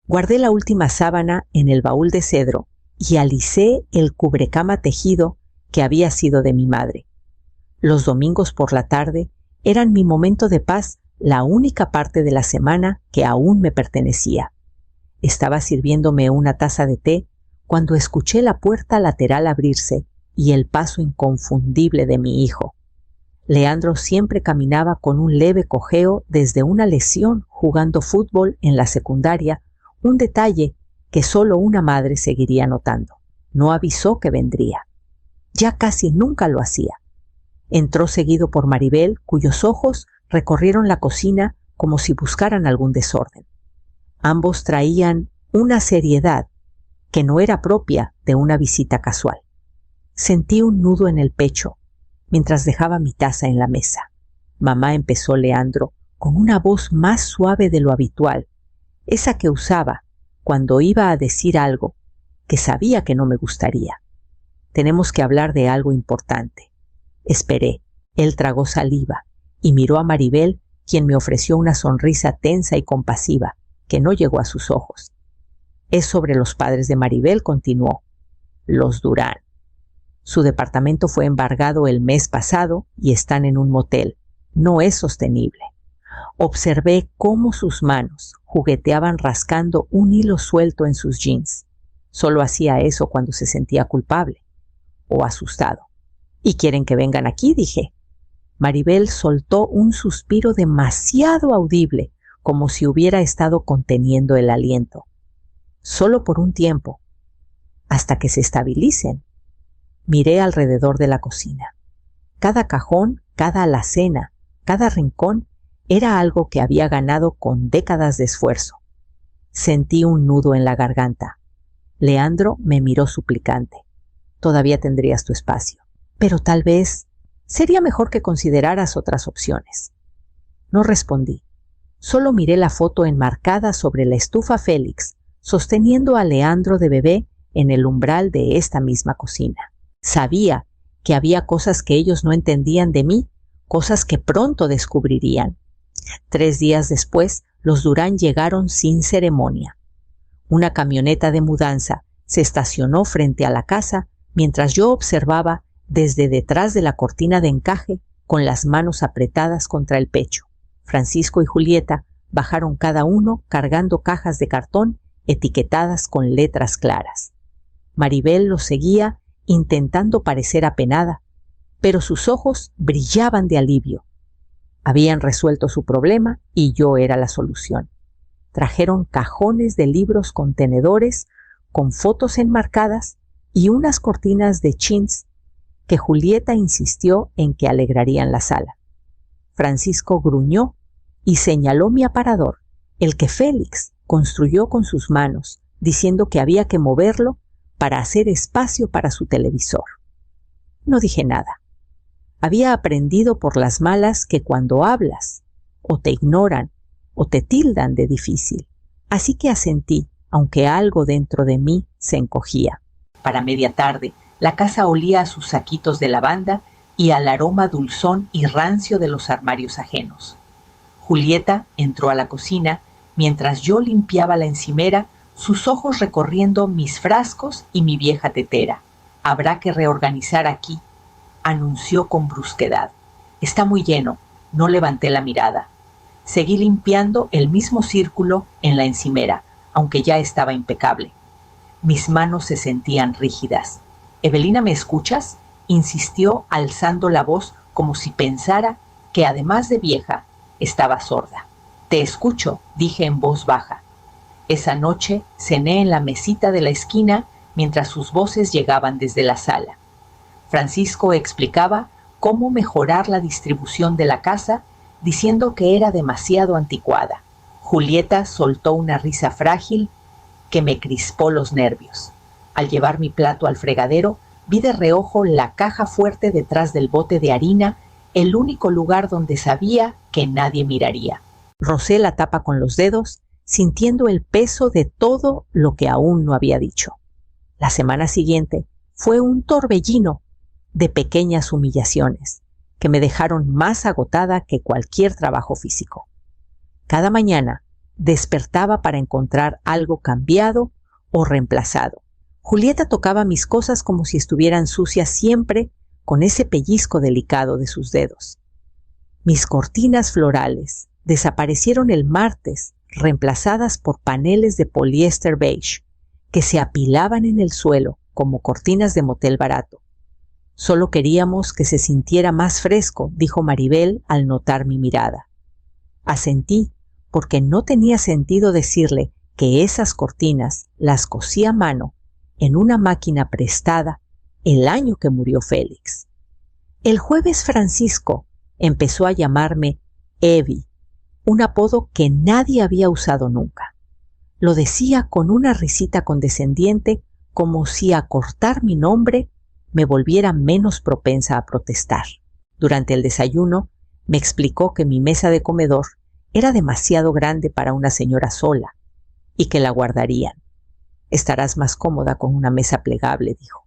Guardé la última sábana en el baúl de cedro y alicé el cubrecama tejido que había sido de mi madre. Los domingos por la tarde eran mi momento de paz, la única parte de la semana que aún me pertenecía. Estaba sirviéndome una taza de té cuando escuché la puerta lateral abrirse y el paso inconfundible de mi hijo. Leandro siempre caminaba con un leve cojeo desde una lesión jugando fútbol en la secundaria, un detalle que solo una madre seguiría notando. No avisó que vendría. Ya casi nunca lo hacía. Entró seguido por Maribel, cuyos ojos recorrieron la cocina como si buscaran algún desorden. Ambos traían una seriedad que no era propia de una visita casual. Sentí un nudo en el pecho mientras dejaba mi taza en la mesa. Mamá, empezó Leandro, con una voz más suave de lo habitual, esa que usaba cuando iba a decir algo que sabía que no me gustaría. Tenemos que hablar de algo importante. Esperé. Él tragó saliva y miró a Maribel, quien me ofreció una sonrisa tensa y compasiva que no llegó a sus ojos. Es sobre los padres de Maribel, continuó. Los Durán. Su departamento fue embargado el mes pasado y están en un motel. No es sostenible. Observé cómo sus manos jugueteaban rascando un hilo suelto en sus jeans. Solo hacía eso cuando se sentía culpable o asustado. ¿Y quieren que vengan aquí?, dije. Maribel soltó un suspiro demasiado audible, como si hubiera estado conteniendo el aliento. Solo por un tiempo, hasta que se estabilicen. Miré alrededor de la cocina. Cada cajón, cada alacena, cada rincón era algo que había ganado con décadas de esfuerzo. Sentí un nudo en la garganta. Leandro me miró suplicante. Todavía tendrías tu espacio, pero tal vez sería mejor que consideraras otras opciones. No respondí. Solo miré la foto enmarcada sobre la estufa Félix, sosteniendo a Leandro de bebé en el umbral de esta misma cocina. Sabía que había cosas que ellos no entendían de mí, cosas que pronto descubrirían. 3 días después, los Durán llegaron sin ceremonia. Una camioneta de mudanza se estacionó frente a la casa mientras yo observaba desde detrás de la cortina de encaje con las manos apretadas contra el pecho. Francisco y Julieta bajaron cada uno cargando cajas de cartón etiquetadas con letras claras. Maribel los seguía intentando parecer apenada, pero sus ojos brillaban de alivio. Habían resuelto su problema y yo era la solución. Trajeron cajones de libros contenedores con fotos enmarcadas y unas cortinas de chintz que Julieta insistió en que alegrarían la sala. Francisco gruñó y señaló mi aparador, el que Félix construyó con sus manos, diciendo que había que moverlo para hacer espacio para su televisor. No dije nada. Había aprendido por las malas que cuando hablas, o te ignoran, o te tildan de difícil. Así que asentí, aunque algo dentro de mí se encogía. Para media tarde, la casa olía a sus saquitos de lavanda y al aroma dulzón y rancio de los armarios ajenos. Julieta entró a la cocina mientras yo limpiaba la encimera, sus ojos recorriendo mis frascos y mi vieja tetera. Habrá que reorganizar aquí, anunció con brusquedad. Está muy lleno. No levanté la mirada. Seguí limpiando el mismo círculo en la encimera, aunque ya estaba impecable. Mis manos se sentían rígidas. «Evelina, ¿me escuchas?», insistió alzando la voz como si pensara que además de vieja, estaba sorda. «Te escucho», dije en voz baja. Esa noche cené en la mesita de la esquina mientras sus voces llegaban desde la sala. Francisco explicaba cómo mejorar la distribución de la casa, diciendo que era demasiado anticuada. Julieta soltó una risa frágil que me crispó los nervios. Al llevar mi plato al fregadero, vi de reojo la caja fuerte detrás del bote de harina, el único lugar donde sabía que nadie miraría. Rocé la tapa con los dedos, sintiendo el peso de todo lo que aún no había dicho. La semana siguiente fue un torbellino de pequeñas humillaciones que me dejaron más agotada que cualquier trabajo físico. Cada mañana despertaba para encontrar algo cambiado o reemplazado. Julieta tocaba mis cosas como si estuvieran sucias siempre, con ese pellizco delicado de sus dedos. Mis cortinas florales desaparecieron el martes, reemplazadas por paneles de poliéster beige que se apilaban en el suelo como cortinas de motel barato. Solo queríamos que se sintiera más fresco, dijo Maribel al notar mi mirada. Asentí, porque no tenía sentido decirle que esas cortinas las cosí a mano en una máquina prestada el año que murió Félix. El jueves Francisco empezó a llamarme Evie, un apodo que nadie había usado nunca. Lo decía con una risita condescendiente, como si acortar mi nombre me volviera menos propensa a protestar. Durante el desayuno me explicó que mi mesa de comedor era demasiado grande para una señora sola y que la guardarían. Estarás más cómoda con una mesa plegable, dijo.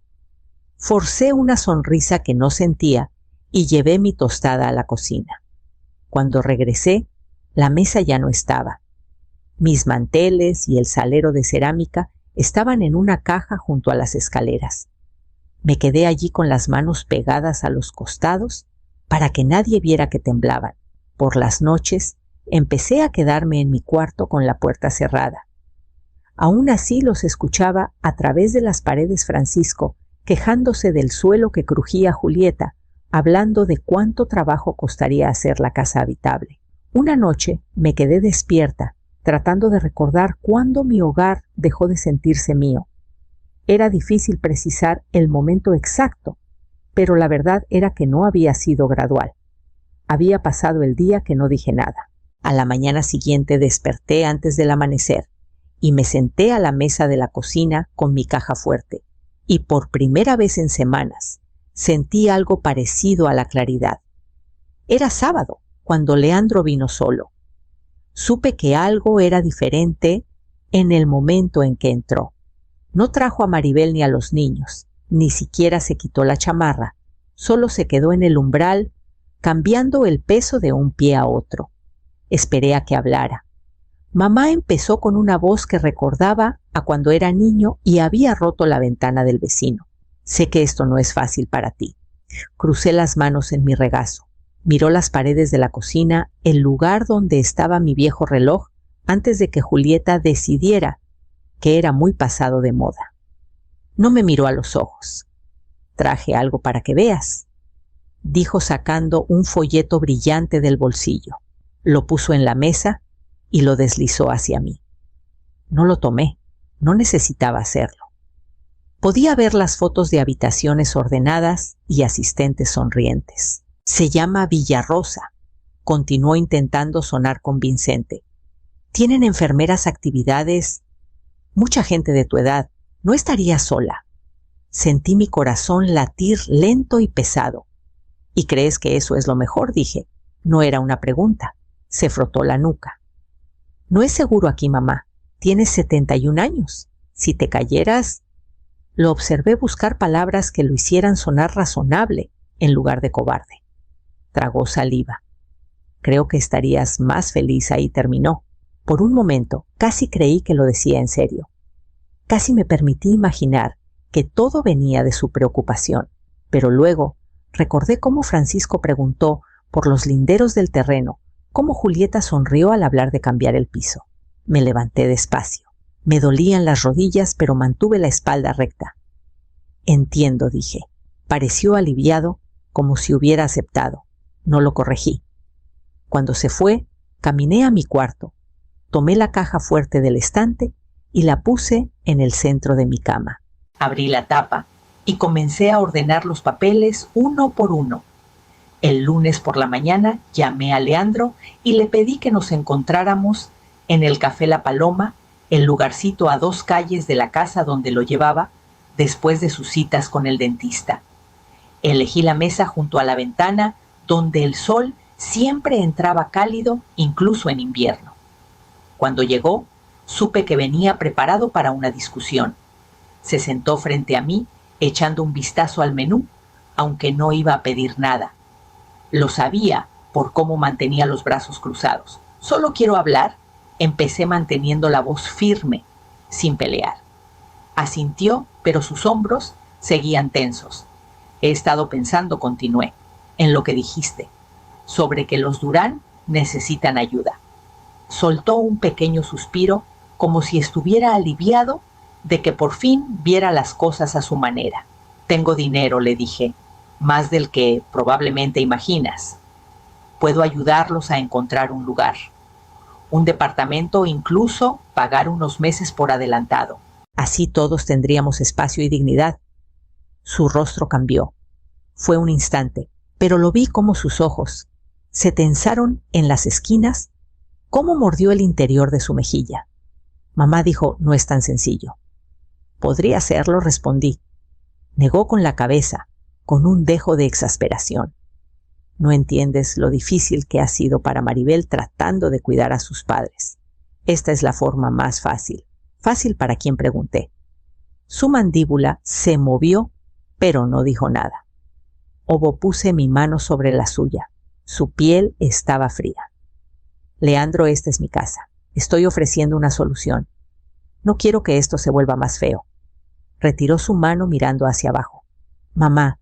Forcé una sonrisa que no sentía y llevé mi tostada a la cocina. Cuando regresé, la mesa ya no estaba. Mis manteles y el salero de cerámica estaban en una caja junto a las escaleras. Me quedé allí con las manos pegadas a los costados para que nadie viera que temblaban. Por las noches empecé a quedarme en mi cuarto con la puerta cerrada. Aún así los escuchaba a través de las paredes Francisco, quejándose del suelo que crujía Julieta, hablando de cuánto trabajo costaría hacer la casa habitable. Una noche me quedé despierta, tratando de recordar cuándo mi hogar dejó de sentirse mío. Era difícil precisar el momento exacto, pero la verdad era que no había sido gradual. Había pasado el día que no dije nada. A la mañana siguiente desperté antes del amanecer y me senté a la mesa de la cocina con mi caja fuerte, y por primera vez en semanas sentí algo parecido a la claridad. Era sábado, cuando Leandro vino solo. Supe que algo era diferente en el momento en que entró. No trajo a Maribel ni a los niños, ni siquiera se quitó la chamarra, solo se quedó en el umbral, cambiando el peso de un pie a otro. Esperé a que hablara. Mamá empezó con una voz que recordaba a cuando era niño y había roto la ventana del vecino. Sé que esto no es fácil para ti. Crucé las manos en mi regazo. Miró las paredes de la cocina, el lugar donde estaba mi viejo reloj, antes de que Julieta decidiera que era muy pasado de moda. No me miró a los ojos. Traje algo para que veas, dijo sacando un folleto brillante del bolsillo. Lo puso en la mesa y lo deslizó hacia mí. No lo tomé, no necesitaba hacerlo. Podía ver las fotos de habitaciones ordenadas y asistentes sonrientes. Se llama Villarrosa, continuó intentando sonar convincente. Tienen enfermeras, actividades, mucha gente de tu edad. No estarías sola. Sentí mi corazón latir lento y pesado. ¿Y crees que eso es lo mejor?, dije. No era una pregunta. Se frotó la nuca. No es seguro aquí, mamá. Tienes 71 años. Si te cayeras... Lo observé buscar palabras que lo hicieran sonar razonable en lugar de cobarde. Tragó saliva. Creo que estarías más feliz ahí, terminó. Por un momento casi creí que lo decía en serio. Casi me permití imaginar que todo venía de su preocupación, pero luego recordé cómo Francisco preguntó por los linderos del terreno, cómo Julieta sonrió al hablar de cambiar el piso. Me levanté despacio. Me dolían las rodillas, pero mantuve la espalda recta. Entiendo, dije. Pareció aliviado, como si hubiera aceptado. No lo corregí. Cuando se fue, caminé a mi cuarto, tomé la caja fuerte del estante y la puse en el centro de mi cama. Abrí la tapa y comencé a ordenar los papeles uno por uno. El lunes por la mañana llamé a Leandro y le pedí que nos encontráramos en el Café La Paloma, el lugarcito a 2 calles de la casa donde lo llevaba después de sus citas con el dentista. Elegí la mesa junto a la ventana, donde el sol siempre entraba cálido, incluso en invierno. Cuando llegó, supe que venía preparado para una discusión. Se sentó frente a mí, echando un vistazo al menú, aunque no iba a pedir nada. Lo sabía por cómo mantenía los brazos cruzados. Solo quiero hablar Empecé manteniendo la voz firme, sin pelear. Asintió, pero sus hombros seguían tensos. He estado pensando, continué, en lo que dijiste, sobre que los Durán necesitan ayuda. Soltó un pequeño suspiro, como si estuviera aliviado de que por fin viera las cosas a su manera. Tengo dinero, le dije, más del que probablemente imaginas. Puedo ayudarlos a encontrar un lugar, un departamento, incluso pagar unos meses por adelantado. Así todos tendríamos espacio y dignidad. Su rostro cambió. Fue un instante, pero lo vi como sus ojos se tensaron en las esquinas, cómo mordió el interior de su mejilla. Mamá dijo, no es tan sencillo. Podría serlo, respondí. Negó con la cabeza, con un dejo de exasperación. No entiendes lo difícil que ha sido para Maribel tratando de cuidar a sus padres. Esta es la forma más fácil. Fácil para quien pregunté. Su mandíbula se movió, pero no dijo nada. Puse mi mano sobre la suya. Su piel estaba fría. Leandro, esta es mi casa. Estoy ofreciendo una solución. No quiero que esto se vuelva más feo. Retiró su mano mirando hacia abajo. Mamá,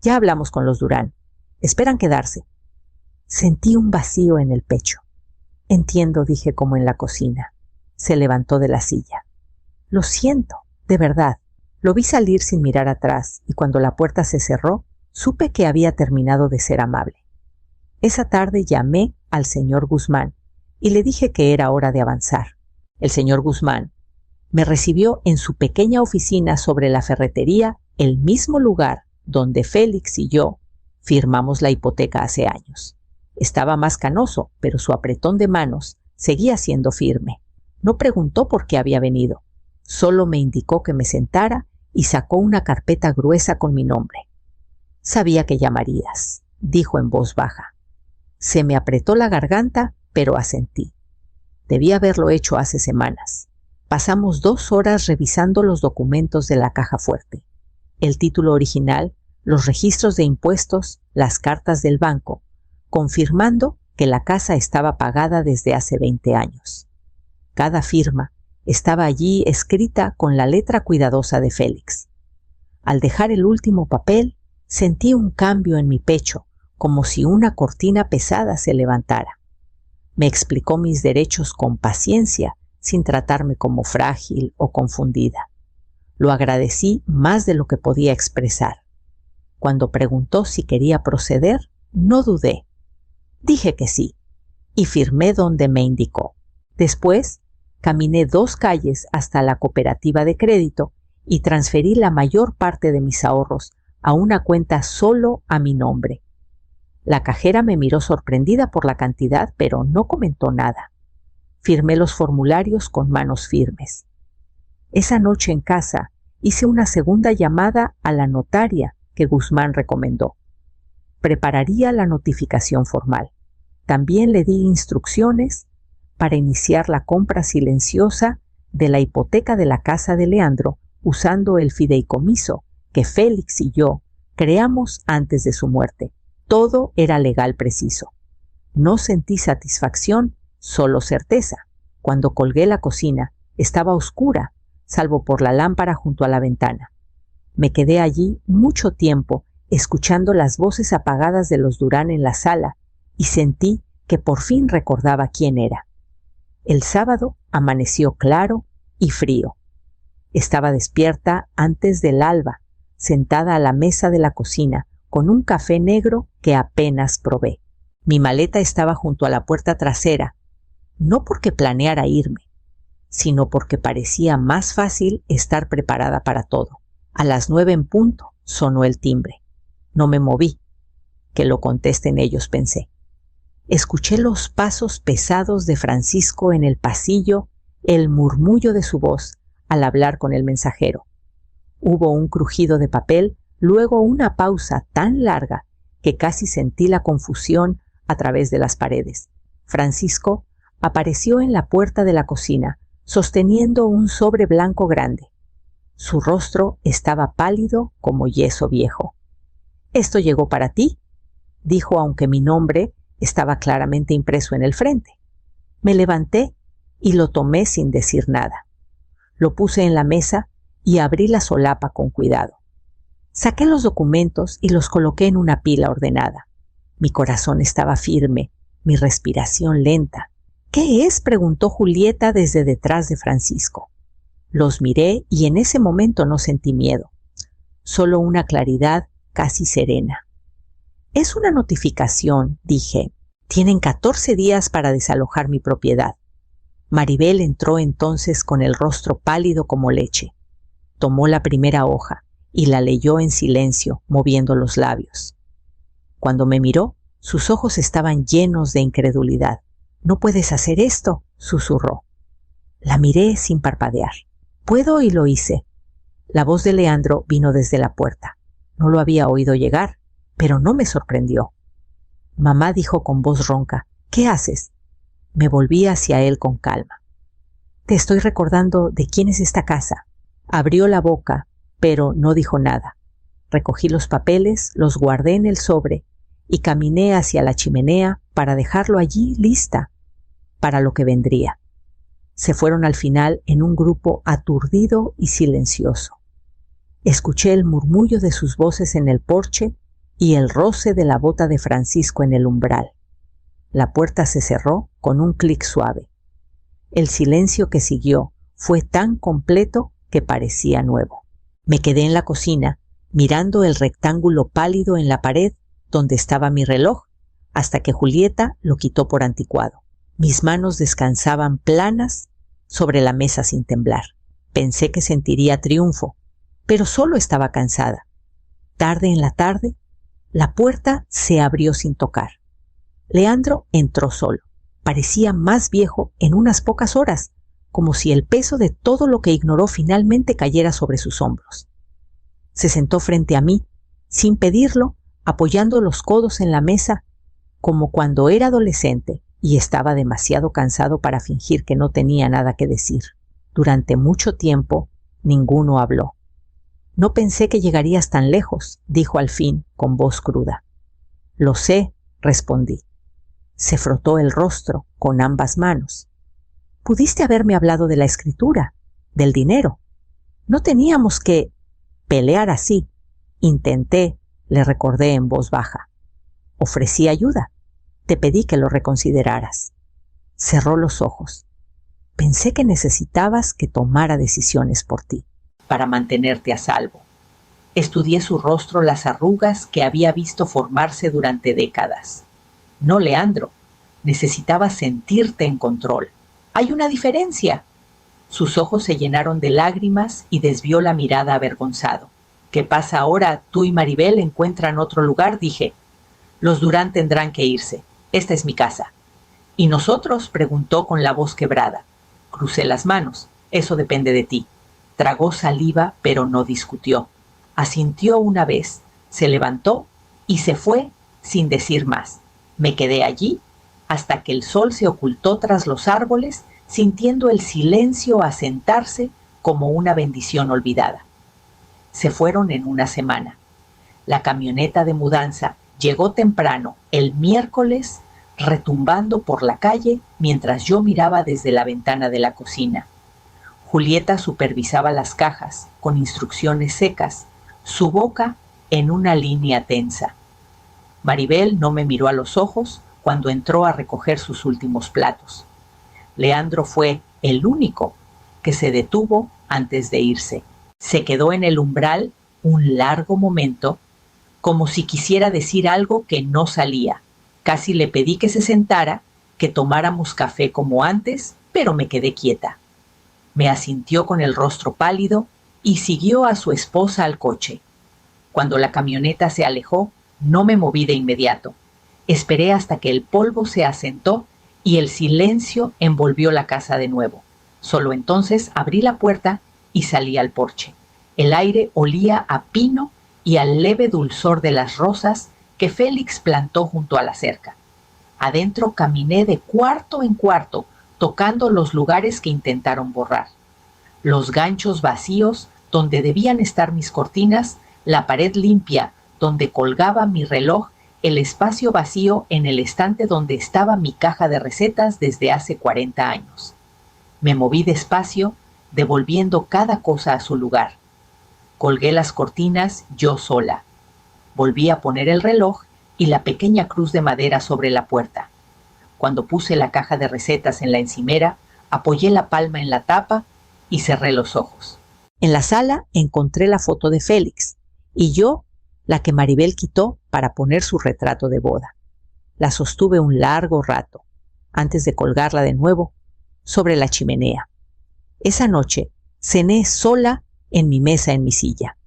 ya hablamos con los Durán. Esperan quedarse. Sentí un vacío en el pecho. Entiendo, dije como en la cocina. Se levantó de la silla. Lo siento, de verdad. Lo vi salir sin mirar atrás y cuando la puerta se cerró, supe que había terminado de ser amable. Esa tarde llamé al señor Guzmán y le dije que era hora de avanzar. El señor Guzmán me recibió en su pequeña oficina sobre la ferretería, el mismo lugar donde Félix y yo firmamos la hipoteca hace años. Estaba más canoso, pero su apretón de manos seguía siendo firme. No preguntó por qué había venido. Solo me indicó que me sentara y sacó una carpeta gruesa con mi nombre. Sabía que llamarías, dijo en voz baja. Se me apretó la garganta, pero asentí. Debí haberlo hecho hace semanas. Pasamos 2 horas revisando los documentos de la caja fuerte. El título original, los registros de impuestos, las cartas del banco, confirmando que la casa estaba pagada desde hace 20 años. Cada firma estaba allí escrita con la letra cuidadosa de Félix. Al dejar el último papel, sentí un cambio en mi pecho, como si una cortina pesada se levantara. Me explicó mis derechos con paciencia, sin tratarme como frágil o confundida. Lo agradecí más de lo que podía expresar. Cuando preguntó si quería proceder, no dudé. Dije que sí, y firmé donde me indicó. Después, caminé 2 calles hasta la cooperativa de crédito y transferí la mayor parte de mis ahorros a una cuenta solo a mi nombre. La cajera me miró sorprendida por la cantidad, pero no comentó nada. Firmé los formularios con manos firmes. Esa noche en casa hice una segunda llamada a la notaria que Guzmán recomendó. Prepararía la notificación formal. También le di instrucciones para iniciar la compra silenciosa de la hipoteca de la casa de Leandro usando el fideicomiso que Félix y yo creamos antes de su muerte. Todo era legal preciso. No sentí satisfacción, solo certeza. Cuando colgué la cocina, estaba oscura, salvo por la lámpara junto a la ventana. Me quedé allí mucho tiempo, escuchando las voces apagadas de los Durán en la sala, y sentí que por fin recordaba quién era. El sábado amaneció claro y frío. Estaba despierta antes del alba, sentada a la mesa de la cocina, con un café negro que apenas probé. Mi maleta estaba junto a la puerta trasera, no porque planeara irme, sino porque parecía más fácil estar preparada para todo. A las 9 en punto sonó el timbre. No me moví. Que lo contesten ellos, pensé. Escuché los pasos pesados de Francisco en el pasillo, el murmullo de su voz al hablar con el mensajero. Hubo un crujido de papel, luego una pausa tan larga que casi sentí la confusión a través de las paredes. Francisco apareció en la puerta de la cocina, sosteniendo un sobre blanco grande. Su rostro estaba pálido como yeso viejo. «¿Esto llegó para ti?», dijo, aunque mi nombre estaba claramente impreso en el frente. Me levanté y lo tomé sin decir nada. Lo puse en la mesa y abrí la solapa con cuidado. Saqué los documentos y los coloqué en una pila ordenada. Mi corazón estaba firme, mi respiración lenta. «¿Qué es?», preguntó Julieta desde detrás de Francisco. Los miré y en ese momento no sentí miedo, solo una claridad casi serena. «Es una notificación», dije. «Tienen 14 días para desalojar mi propiedad». Maribel entró entonces con el rostro pálido como leche. Tomó la primera hoja y la leyó en silencio, moviendo los labios. Cuando me miró, sus ojos estaban llenos de incredulidad. «No puedes hacer esto», susurró. La miré sin parpadear. «Puedo», y lo hice. La voz de Leandro vino desde la puerta. No lo había oído llegar, pero no me sorprendió. Mamá dijo con voz ronca: «¿Qué haces?». Me volví hacia él con calma. «Te estoy recordando de quién es esta casa». Abrió la boca, pero no dijo nada. Recogí los papeles, los guardé en el sobre y caminé hacia la chimenea para dejarlo allí lista para lo que vendría. Se fueron al final en un grupo aturdido y silencioso. Escuché el murmullo de sus voces en el porche y el roce de la bota de Francisco en el umbral. La puerta se cerró con un clic suave. El silencio que siguió fue tan completo que parecía nuevo. Me quedé en la cocina, mirando el rectángulo pálido en la pared donde estaba mi reloj, hasta que Julieta lo quitó por anticuado. Mis manos descansaban planas sobre la mesa sin temblar. Pensé que sentiría triunfo, pero solo estaba cansada. Tarde en la tarde, la puerta se abrió sin tocar. Leandro entró solo. Parecía más viejo en unas pocas horas, como si el peso de todo lo que ignoró finalmente cayera sobre sus hombros. Se sentó frente a mí, sin pedirlo, apoyando los codos en la mesa, como cuando era adolescente y estaba demasiado cansado para fingir que no tenía nada que decir. Durante mucho tiempo, ninguno habló. «No pensé que llegarías tan lejos», dijo al fin con voz cruda. «Lo sé», respondí. Se frotó el rostro con ambas manos. «Pudiste haberme hablado de la escritura, del dinero. No teníamos que pelear así». Intenté, le recordé en voz baja. «Ofrecí ayuda. Te pedí que lo reconsideraras». Cerró los ojos. «Pensé que necesitabas que tomara decisiones por ti, para mantenerte a salvo». Estudié su rostro, las arrugas que había visto formarse durante décadas. «No, Leandro, necesitaba sentirte en control. Hay una diferencia». Sus ojos se llenaron de lágrimas y desvió la mirada avergonzado. «¿Qué pasa ahora? Tú y Maribel encuentran otro lugar», dije. «Los Durán tendrán que irse. Esta es mi casa». «¿Y nosotros?», preguntó con la voz quebrada. Crucé las manos. «Eso depende de ti». Tragó saliva, pero no discutió. Asintió una vez, se levantó y se fue sin decir más. Me quedé allí hasta que el sol se ocultó tras los árboles, sintiendo el silencio asentarse como una bendición olvidada. Se fueron en una semana. La camioneta de mudanza llegó temprano el miércoles, retumbando por la calle mientras yo miraba desde la ventana de la cocina. Julieta supervisaba las cajas con instrucciones secas, su boca en una línea tensa. Maribel no me miró a los ojos cuando entró a recoger sus últimos platos. Leandro fue el único que se detuvo antes de irse. Se quedó en el umbral un largo momento, como si quisiera decir algo que no salía. Casi le pedí que se sentara, que tomáramos café como antes, pero me quedé quieta. Me asintió con el rostro pálido y siguió a su esposa al coche. Cuando la camioneta se alejó, no me moví de inmediato. Esperé hasta que el polvo se asentó y el silencio envolvió la casa de nuevo. Solo entonces abrí la puerta y salí al porche. El aire olía a pino y al leve dulzor de las rosas que Félix plantó junto a la cerca. Adentro caminé de cuarto en cuarto, tocando los lugares que intentaron borrar. Los ganchos vacíos donde debían estar mis cortinas, la pared limpia donde colgaba mi reloj, el espacio vacío en el estante donde estaba mi caja de recetas desde hace 40 años. Me moví despacio, devolviendo cada cosa a su lugar. Colgué las cortinas yo sola. Volví a poner el reloj y la pequeña cruz de madera sobre la puerta. Cuando puse la caja de recetas en la encimera, apoyé la palma en la tapa y cerré los ojos. En la sala encontré la foto de Félix y yo, la que Maribel quitó para poner su retrato de boda. La sostuve un largo rato, antes de colgarla de nuevo sobre la chimenea. Esa noche cené sola en mi mesa en mi silla.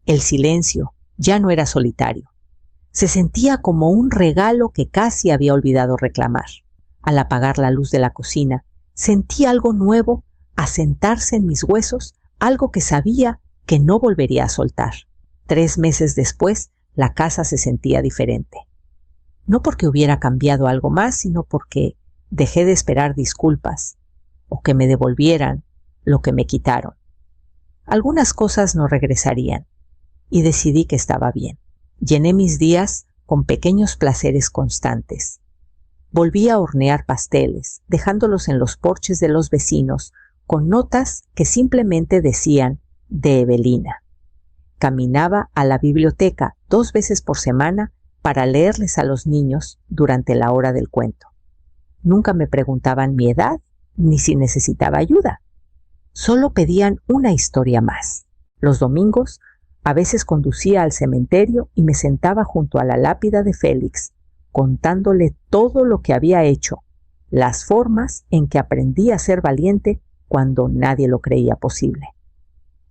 El silencio ya no era solitario. Se sentía como un regalo que casi había olvidado reclamar. Al apagar la luz de la cocina, sentí algo nuevo asentarse en mis huesos, algo que sabía que no volvería a soltar. 3 meses después, la casa se sentía diferente. No porque hubiera cambiado algo más, sino porque dejé de esperar disculpas o que me devolvieran lo que me quitaron. Algunas cosas no regresarían y decidí que estaba bien. Llené mis días con pequeños placeres constantes. Volví a hornear pasteles, dejándolos en los porches de los vecinos, con notas que simplemente decían de Evelina. Caminaba a la biblioteca 2 veces por semana para leerles a los niños durante la hora del cuento. Nunca me preguntaban mi edad ni si necesitaba ayuda. Solo pedían una historia más. Los domingos, a veces conducía al cementerio y me sentaba junto a la lápida de Félix, contándole todo lo que había hecho, las formas en que aprendí a ser valiente cuando nadie lo creía posible.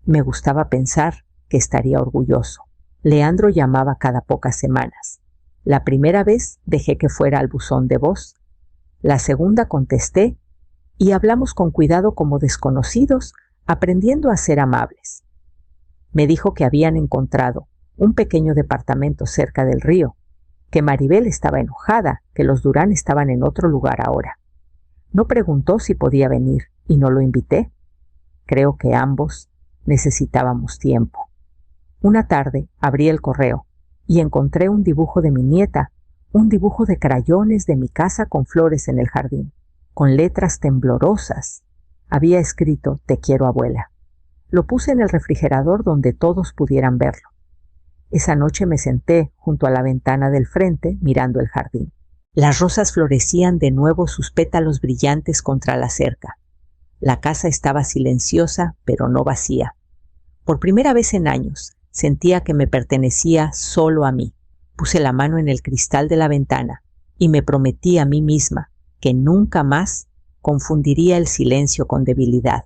Me gustaba pensar que estaría orgulloso. Leandro llamaba cada pocas semanas. La primera vez dejé que fuera al buzón de voz. La segunda contesté y hablamos con cuidado como desconocidos, aprendiendo a ser amables. Me dijo que habían encontrado un pequeño departamento cerca del río, que Maribel estaba enojada, que los Durán estaban en otro lugar ahora. No preguntó si podía venir y no lo invité. Creo que ambos necesitábamos tiempo. Una tarde abrí el correo y encontré un dibujo de mi nieta, un dibujo de crayones de mi casa con flores en el jardín. Con letras temblorosas había escrito «Te quiero, abuela». Lo puse en el refrigerador donde todos pudieran verlo. Esa noche me senté junto a la ventana del frente mirando el jardín. Las rosas florecían de nuevo sus pétalos brillantes contra la cerca. La casa estaba silenciosa, pero no vacía. Por primera vez en años, sentía que me pertenecía solo a mí. Puse la mano en el cristal de la ventana y me prometí a mí misma que nunca más confundiría el silencio con debilidad.